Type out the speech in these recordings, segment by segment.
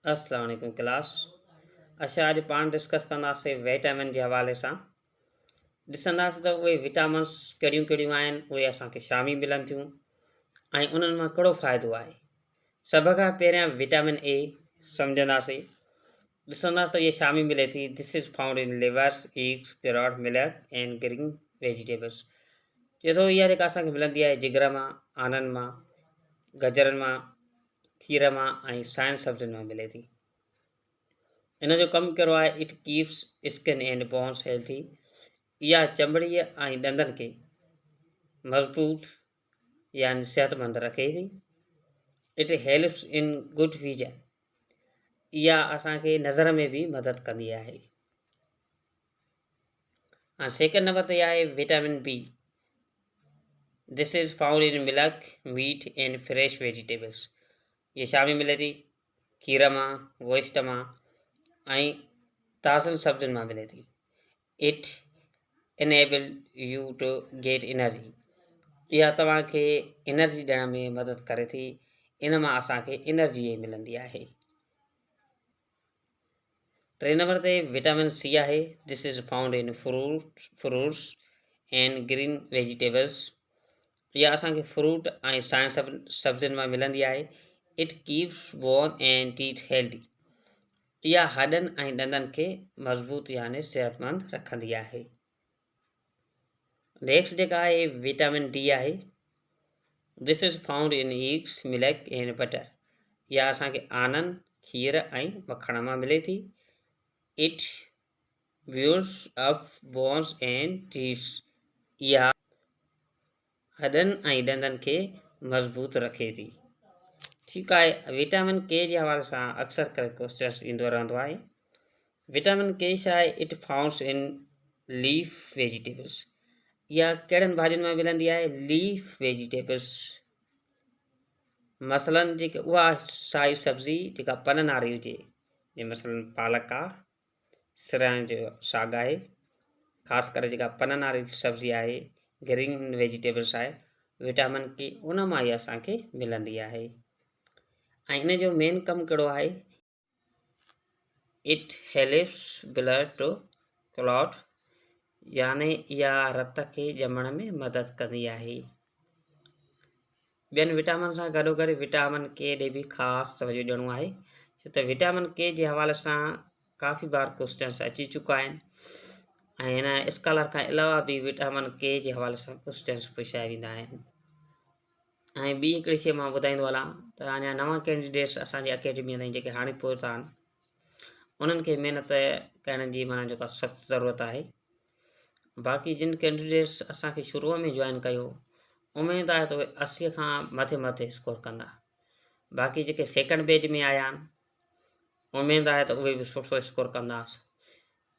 अस्सलाम वालेकुम क्लास। अच्छा, अॼु पाण डिस्कस कंदासीं विटामिन जे हवाले सां। ॾिसंदासीं त उहे विटामिन्स कहिड़ियूं कहिड़ियूं आहिनि, उहे असांखे शामी मिलनि थियूं ऐं उन्हनि मां कहिड़ो फ़ाइदो आहे। सभ खां पहिरियां विटामिन ए सम्झंदासीं। ॾिसंदासीं त इहे शामी मिले थी। दिस इज़ फाउंड इन levers, eggs, carrot, milk and green vegetables. चए थो इहा जेका असांखे मिलंदी आहे जिगर मां, आननि मां, गजरनि मां, खीर मां ऐं साइनि सब्जियुनि मां मिले थी। इन जो कमु कहिड़ो आहे? It keeps skin and bones healthy. इहा चमड़ीअ ऐं ॾंदनि खे मज़बूत यानी सिहतमंद रखे थी। It helps in good vision. इहा असांखे नज़र में बि मदद कंदी आहे। ऐं सेकेंड नंबर ते आहे vitamin B. This is found in milk, meat and fresh vegetables. इहे शामी मिले थी खीर मां, गोश्त मां ऐं ताज़नि सब्जियुनि मां मिले थी। It enable U to get energy. इहा तव्हांखे एनर्जी ॾियण में मदद करे थी। इन मां असांखे एनर्जी मिलंदी आहे। टे नंबर ते विटामिन सी आहे। दिस इज़ फाउंड इन फ्रूट्स एंड ग्रीन वेजिटेबल्स। इहा असांखे फ्रूट ऐं साइनि सब्जियुनि मां मिलंदी आहे। It keeps bone and teeth healthy. इहा हॾनि ऐं ॾंदनि खे मज़बूत यानी सिहतमंद रखंदी आहे। नेक्स्ट जेका आहे विटामिन डी आहे। दिस इज़ फाउंड इन एग्स, मिल्क एंड बटर। इहा असांखे आननि, खीर ऐं मखण मां मिले थी। It builds up bones and teeth. इहा हॾनि ऐं ॾंदनि खे मज़बूत रखे थी। ठीकु आहे। विटामिन के जे हवाले सां अक्सर करे क्वेश्चन्स ईंदो रहंदो आहे। विटामिन के छा आहे? इट फाउंड्स इन लीफ वेजिटेबल्स। इहा कहिड़नि भाॼियुनि मां मिलंदी आहे? Leaf vegetables. मसलन जेके उहा साई सब्ज़ी जेका पननि वारी हुजे, जीअं मसलन पालक आहे, सिराइण जो साग आहे, ख़ासि करे जेका पननि वारी सब्ज़ी आहे, ग्रीन वेजिटेबल्स आहे, विटामिन के उन मां ई असांखे मिलंदी आहे। ऐं इन जो मेन कमु कहिड़ो आहे? It helps blood to clot, यानी इहा रत खे ॼमण में मदद कंदी आहे। ॿियनि विटामिन सां गॾोगॾु विटामिन के ॾे बि ख़ासि तवजो ॾियणो आहे, छो त विटामिन के जे हवाले सां काफ़ी बार क्वेश्चन्स अची चुका आहिनि ऐं हिन स्कॉलर खां अलावा बि विटामिन के जे हवाले सां क्वेश्चन्स पुछाया वेंदा आहिनि। ऐं ॿी हिकिड़ी शइ मां ॿुधाईंदो हलां त अञा नवां कैंडिडेट्स असांजी अकेडमीअ ताईं जेके हाणे पहुता आहिनि, उन्हनि खे महिनत करण जी माना जेका सख़्तु ज़रूरत आहे। बाक़ी जिन कैंडिडेट्स असांखे शुरूअ में जॉइन कयो, उमेदु आहे त उहे 80 खां मथे स्कोर कंदा। बाक़ी जेके सेकेंड बैच में आया आहिनि, उमेदु आहे त उहे बि सुठो स्कोर कंदासीं।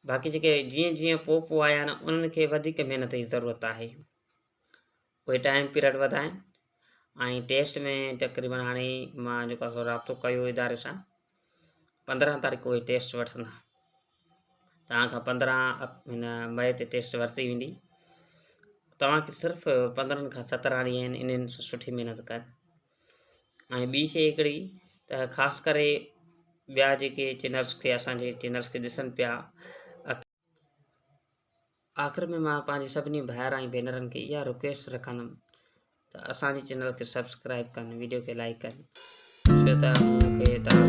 बाक़ी जेके जीअं जीअं पोइ आया आहिनि, उन्हनि खे वधीक महिनत जी ज़रूरत आहे। उहे टाइम पीरियड वधाइनि ऐं टेस्ट में तक़रीबन हाणे मां जेको आहे राब्तो कयो इदारे सां, 15 तारीख़ उहे टेस्ट वठंदा। तव्हां खां 15 हिन मई ते टेस्ट वरिती वेंदी। तव्हांखे सिर्फ़ु 15 खां 17 ॾींहं आहिनि, इन्हनि सां सुठी महिनत कनि। ऐं ॿी शइ हिकिड़ी त ख़ासि करे ॿिया जेके चिनर्स खे असांजे चिनर्स खे ॾिसनि पिया, आख़िर में मां पंहिंजे सभिनी भाइर ऐं भेनरनि खे इहा रिक्वेस्ट रखंदुमि त असांजे चैनल खे सब्सक्राइब कनि, वीडियो खे लाइक कनि, छो त मूंखे तव्हां